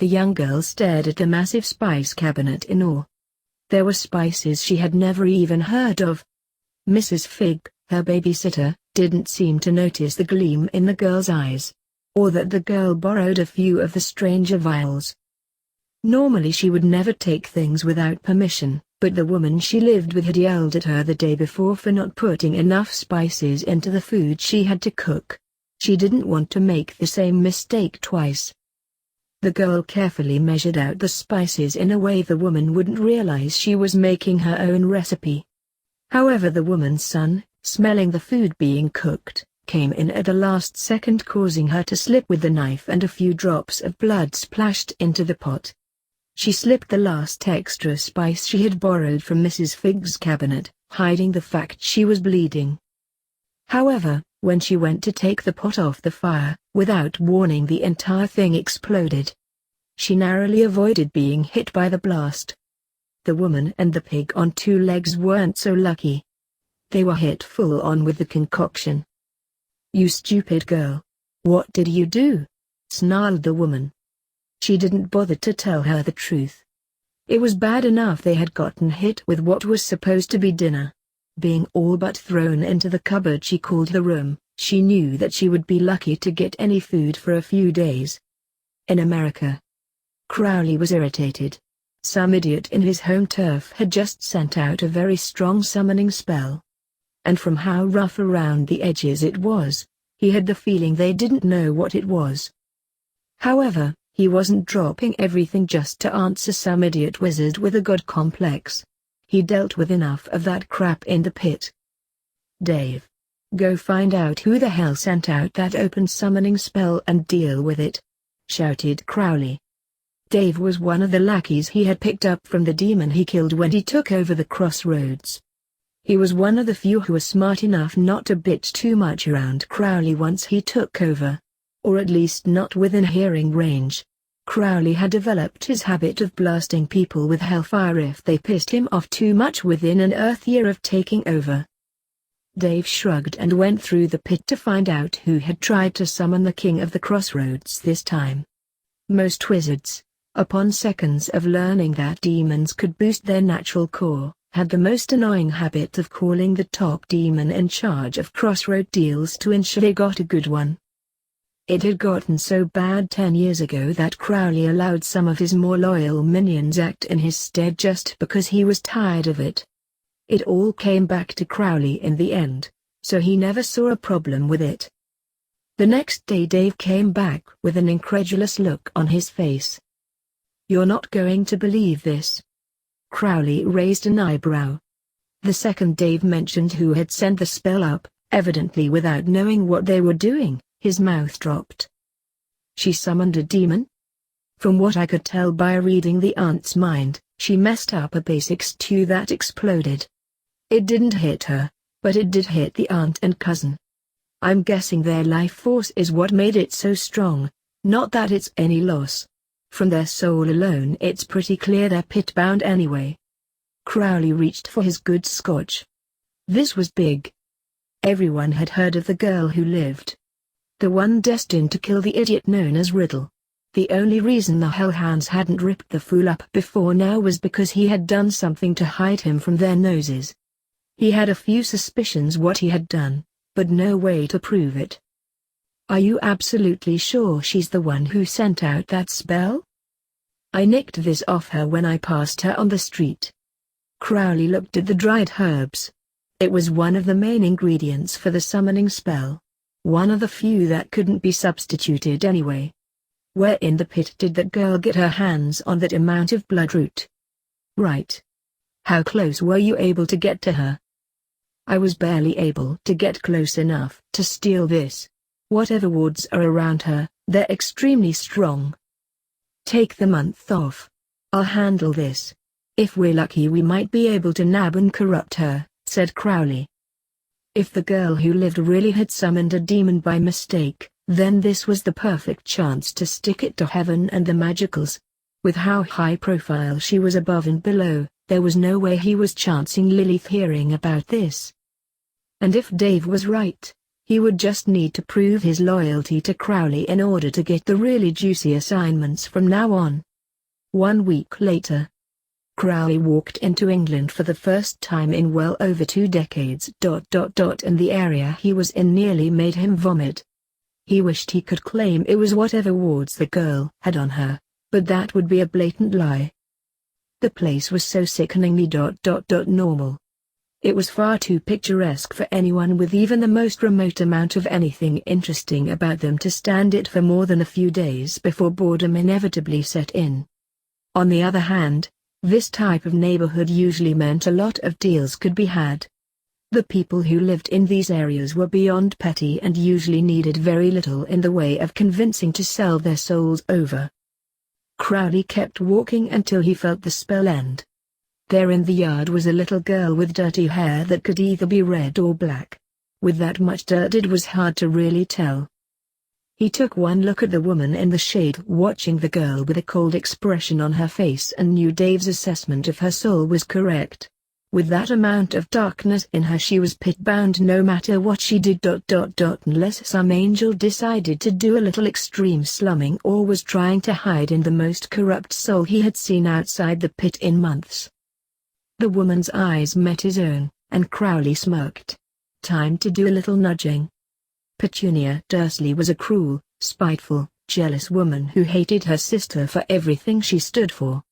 The young girl stared at the massive spice cabinet in awe. There were spices she had never even heard of. Mrs. Fig, her babysitter, didn't seem to notice the gleam in the girl's eyes, or that the girl borrowed a few of the stranger vials. Normally she would never take things without permission, but the woman she lived with had yelled at her the day before for not putting enough spices into the food she had to cook. She didn't want to make the same mistake twice. The girl carefully measured out the spices in a way the woman wouldn't realize she was making her own recipe. However, the woman's son, smelling the food being cooked, came in at the last second, causing her to slip with the knife, and a few drops of blood splashed into the pot. She slipped the last extra spice she had borrowed from Mrs. Fig's cabinet, hiding the fact she was bleeding. However, when she went to take the pot off the fire, without warning the entire thing exploded. She narrowly avoided being hit by the blast. The woman and the pig on two legs weren't so lucky. They were hit full on with the concoction. "You stupid girl. What did you do?" snarled the woman. She didn't bother to tell her the truth. It was bad enough they had gotten hit with what was supposed to be dinner. Being all but thrown into the cupboard she called the room, she knew that she would be lucky to get any food for a few days. In America. Crowley was irritated. Some idiot in his home turf had just sent out a very strong summoning spell. And from how rough around the edges it was, he had the feeling they didn't know what it was. However, he wasn't dropping everything just to answer some idiot wizard with a god complex. He dealt with enough of that crap in the pit. "Dave. Go find out who the hell sent out that open summoning spell and deal with it," shouted Crowley. Dave was one of the lackeys he had picked up from the demon he killed when he took over the crossroads. He was one of the few who were smart enough not to bitch too much around Crowley once he took over. Or at least not within hearing range. Crowley had developed his habit of blasting people with hellfire if they pissed him off too much within an Earth year of taking over. Dave shrugged and went through the pit to find out who had tried to summon the King of the Crossroads this time. Most wizards, upon seconds of learning that demons could boost their natural core, had the most annoying habit of calling the top demon in charge of crossroad deals to ensure they got a good one. It had gotten so bad 10 years ago that Crowley allowed some of his more loyal minions act in his stead just because he was tired of it. It all came back to Crowley in the end, so he never saw a problem with it. The next day Dave came back with an incredulous look on his face. "You're not going to believe this." Crowley raised an eyebrow. The second Dave mentioned who had sent the spell up, evidently without knowing what they were doing, his mouth dropped. "She summoned a demon?" From what I could tell by reading the aunt's mind, she messed up a basic stew that exploded. It didn't hit her, but it did hit the aunt and cousin. I'm guessing their life force is what made it so strong, not that it's any loss. From their soul alone it's pretty clear they're pit-bound anyway. Crowley reached for his good scotch. This was big. Everyone had heard of the girl who lived. The one destined to kill the idiot known as Riddle. The only reason the Hellhounds hadn't ripped the fool up before now was because he had done something to hide him from their noses. He had a few suspicions what he had done, but no way to prove it. "Are you absolutely sure she's the one who sent out that spell?" "I nicked this off her when I passed her on the street." Crowley looked at the dried herbs. It was one of the main ingredients for the summoning spell. One of the few that couldn't be substituted anyway. "Where in the pit did that girl get her hands on that amount of bloodroot?" "Right. How close were you able to get to her?" "I was barely able to get close enough to steal this. Whatever wards are around her, they're extremely strong. Take the month off. I'll handle this. If we're lucky we might be able to nab and corrupt her," said Crowley. If the girl who lived really had summoned a demon by mistake, then this was the perfect chance to stick it to Heaven and the Magicals. With how high profile she was above and below, there was no way he was chancing Lilith hearing about this. And if Dave was right, He would just need to prove his loyalty to Crowley in order to get the really juicy assignments from now on. 1 week later, Crowley walked into England for the first time in well over 2 decades. And the area he was in nearly made him vomit. He wished he could claim it was whatever wards the girl had on her, but that would be a blatant lie. The place was so sickeningly normal. It was far too picturesque for anyone with even the most remote amount of anything interesting about them to stand it for more than a few days before boredom inevitably set in. On the other hand, this type of neighborhood usually meant a lot of deals could be had. The people who lived in these areas were beyond petty and usually needed very little in the way of convincing to sell their souls over. Crowley kept walking until he felt the spell end. There in the yard was a little girl with dirty hair that could either be red or black. With that much dirt it was hard to really tell. He took one look at the woman in the shade watching the girl with a cold expression on her face and knew Dave's assessment of her soul was correct. With that amount of darkness in her she was pit-bound no matter what she did. Unless some angel decided to do a little extreme slumming or was trying to hide in the most corrupt soul he had seen outside the pit in months. The woman's eyes met his own, and Crowley smirked. Time to do a little nudging. Petunia Dursley was a cruel, spiteful, jealous woman who hated her sister for everything she stood for.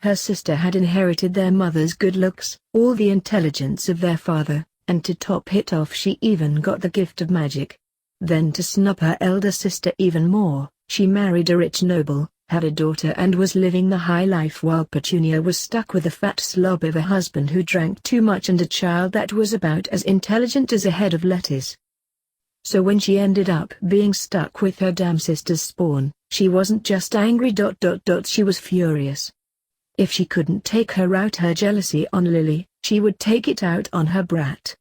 Her sister had inherited their mother's good looks, all the intelligence of their father, and to top it off she even got the gift of magic. Then to snub her elder sister even more, she married a rich noble, had a daughter and was living the high life while Petunia was stuck with a fat slob of a husband who drank too much and a child that was about as intelligent as a head of lettuce. So when she ended up being stuck with her damn sister's spawn, she wasn't just angry. She was furious. If she couldn't take her jealousy on Lily, she would take it out on her brat.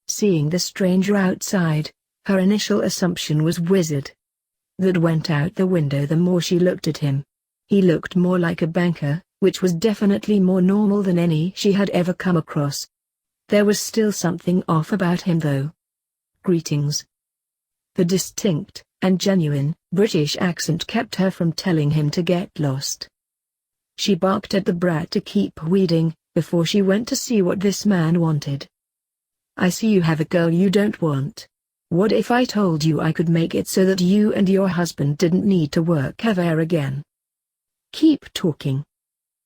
Seeing the stranger outside, her initial assumption was wizard. That went out the window the more she looked at him. He looked more like a banker, which was definitely more normal than any she had ever come across. There was still something off about him though. Greetings. The distinct, and genuine, British accent kept her from telling him to get lost. She barked at the brat to keep weeding, before she went to see what this man wanted. I see you have a girl you don't want. What if I told you I could make it so that you and your husband didn't need to work ever again? Keep talking.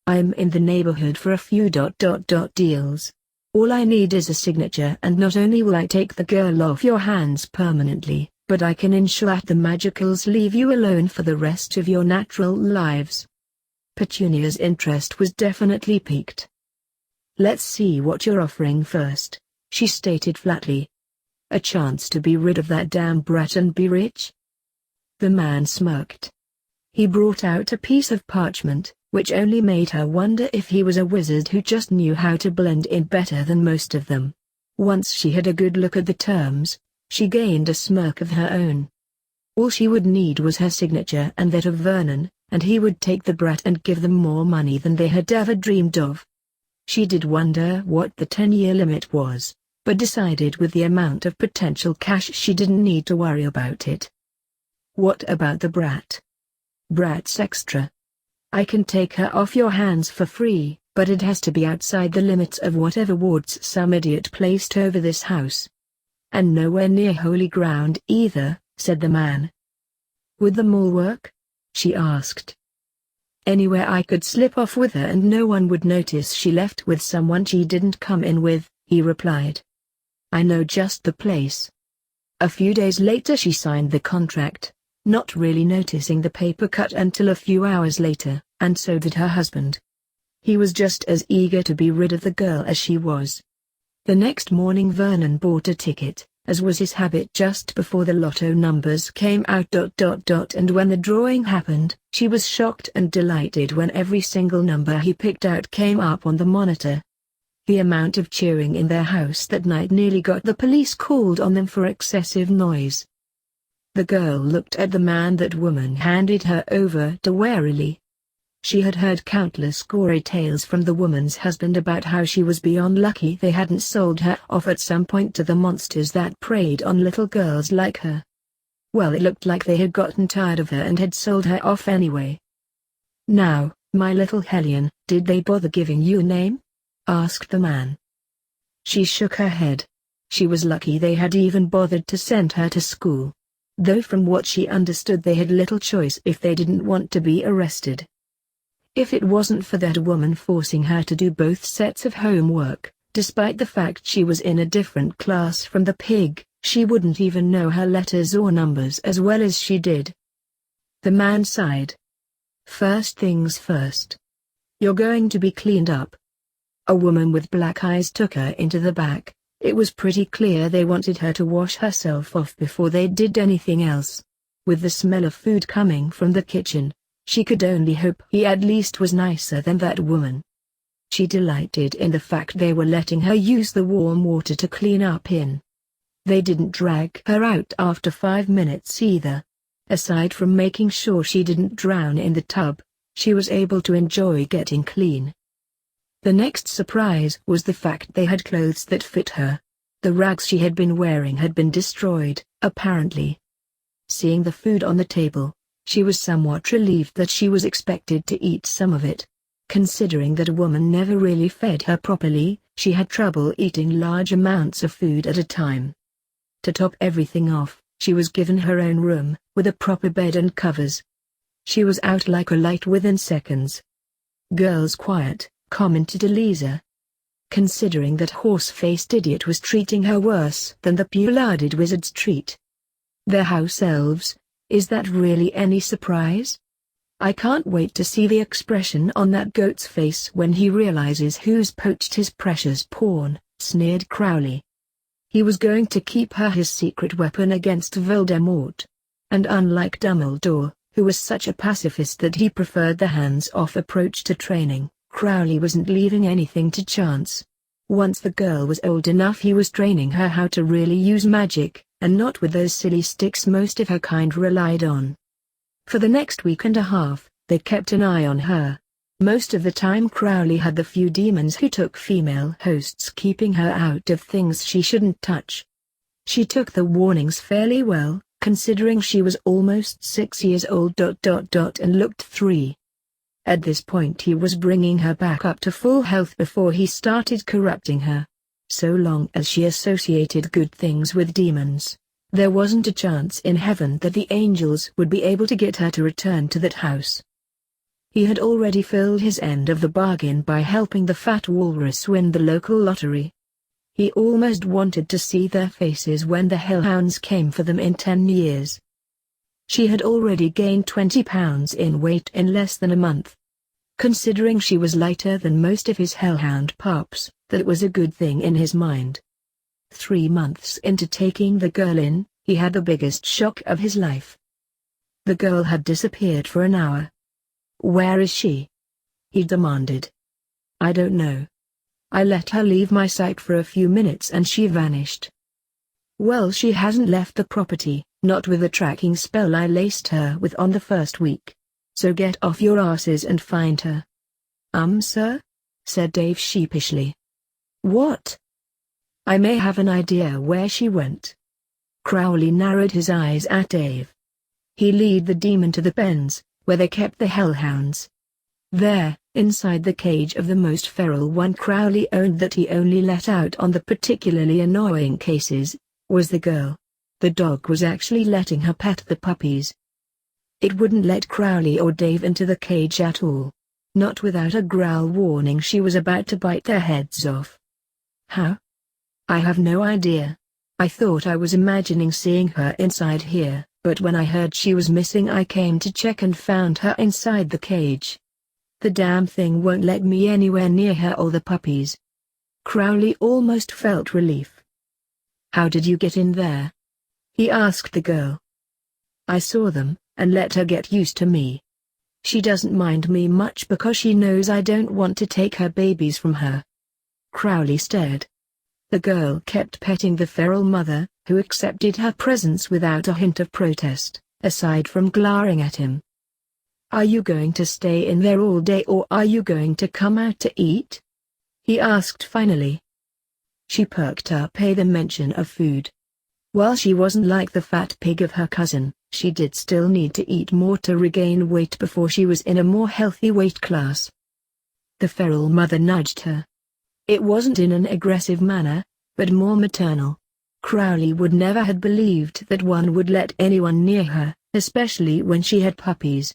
I'm in the neighborhood for a few deals. All I need is a signature, and not only will I take the girl off your hands permanently, but I can ensure that the magicals leave you alone for the rest of your natural lives. Petunia's interest was definitely piqued. Let's see what you're offering first, she stated flatly. A chance to be rid of that damn brat and be rich? The man smirked. He brought out a piece of parchment, which only made her wonder if he was a wizard who just knew how to blend in better than most of them. Once she had a good look at the terms, she gained a smirk of her own. All she would need was her signature and that of Vernon, and he would take the brat and give them more money than they had ever dreamed of. She did wonder what the 10-year limit was, but decided with the amount of potential cash she didn't need to worry about it. What about the brat? Brat's extra. I can take her off your hands for free, but it has to be outside the limits of whatever wards some idiot placed over this house. And nowhere near holy ground either, said the man. Would the mall work? She asked. Anywhere I could slip off with her and no one would notice she left with someone she didn't come in with, he replied. I know just the place. A few days later she signed the contract, not really noticing the paper cut until a few hours later, and so did her husband. He was just as eager to be rid of the girl as she was. The next morning Vernon bought a ticket, as was his habit just before the lotto numbers came out. And when the drawing happened, she was shocked and delighted when every single number he picked out came up on the monitor. The amount of cheering in their house that night nearly got the police called on them for excessive noise. The girl looked at the man that woman handed her over to warily. She had heard countless gory tales from the woman's husband about how she was beyond lucky they hadn't sold her off at some point to the monsters that preyed on little girls like her. Well, it looked like they had gotten tired of her and had sold her off anyway. "Now, my little hellion, did they bother giving you a name?" asked the man. She shook her head. She was lucky they had even bothered to send her to school. Though from what she understood they had little choice if they didn't want to be arrested. If it wasn't for that woman forcing her to do both sets of homework, despite the fact she was in a different class from the pig, she wouldn't even know her letters or numbers as well as she did. The man sighed. "First things first. You're going to be cleaned up." A woman with black eyes took her into the back. It was pretty clear they wanted her to wash herself off before they did anything else. With the smell of food coming from the kitchen, she could only hope he at least was nicer than that woman. She delighted in the fact they were letting her use the warm water to clean up in. They didn't drag her out after 5 minutes either. Aside from making sure she didn't drown in the tub, she was able to enjoy getting clean. The next surprise was the fact they had clothes that fit her. The rags she had been wearing had been destroyed, apparently. Seeing the food on the table, she was somewhat relieved that she was expected to eat some of it. Considering that a woman never really fed her properly, she had trouble eating large amounts of food at a time. To top everything off, she was given her own room, with a proper bed and covers. She was out like a light within seconds. "Girl's quiet," commented Eliza. Considering that horse-faced idiot was treating her worse than the pew-larded wizards treat their house elves, is that really any surprise? "I can't wait to see the expression on that goat's face when he realizes who's poached his precious pawn," sneered Crowley. He was going to keep her his secret weapon against Voldemort. And unlike Dumbledore, who was such a pacifist that he preferred the hands-off approach to training, Crowley wasn't leaving anything to chance. Once the girl was old enough, he was training her how to really use magic, and not with those silly sticks most of her kind relied on. For the next week and a half, they kept an eye on her. Most of the time Crowley had the few demons who took female hosts keeping her out of things she shouldn't touch. She took the warnings fairly well, considering she was almost 6 years old and looked 3. At this point he was bringing her back up to full health before he started corrupting her. So long as she associated good things with demons, there wasn't a chance in heaven that the angels would be able to get her to return to that house. He had already filled his end of the bargain by helping the fat walrus win the local lottery. He almost wanted to see their faces when the hellhounds came for them in 10 years. She had already gained 20 pounds in weight in less than a month. Considering she was lighter than most of his hellhound pups, that was a good thing in his mind. 3 months into taking the girl in, he had the biggest shock of his life. The girl had disappeared for an hour. "Where is she?" he demanded. "I don't know. I let her leave my sight for a few minutes and she vanished." "Well, she hasn't left the property, not with the tracking spell I laced her with on the first week. So get off your asses and find her." Sir?" said Dave sheepishly. "What?" "I may have an idea where she went." Crowley narrowed his eyes at Dave. He led the demon to the pens, where they kept the hellhounds. There, inside the cage of the most feral one Crowley owned that he only let out on the particularly annoying cases, was the girl. The dog was actually letting her pet the puppies. It wouldn't let Crowley or Dave into the cage at all. Not without a growl warning she was about to bite their heads off. "How?" "I have no idea. I thought I was imagining seeing her inside here, but when I heard she was missing I came to check and found her inside the cage. The damn thing won't let me anywhere near her or the puppies." Crowley almost felt relief. "How did you get in there?" he asked the girl. "I saw them, and let her get used to me. She doesn't mind me much because she knows I don't want to take her babies from her." Crowley stared. The girl kept petting the feral mother, who accepted her presence without a hint of protest, aside from glaring at him. "Are you going to stay in there all day or are you going to come out to eat?" he asked finally. She perked up at the mention of food. While she wasn't like the fat pig of her cousin, she did still need to eat more to regain weight before she was in a more healthy weight class. The feral mother nudged her. It wasn't in an aggressive manner, but more maternal. Crowley would never have believed that one would let anyone near her, especially when she had puppies.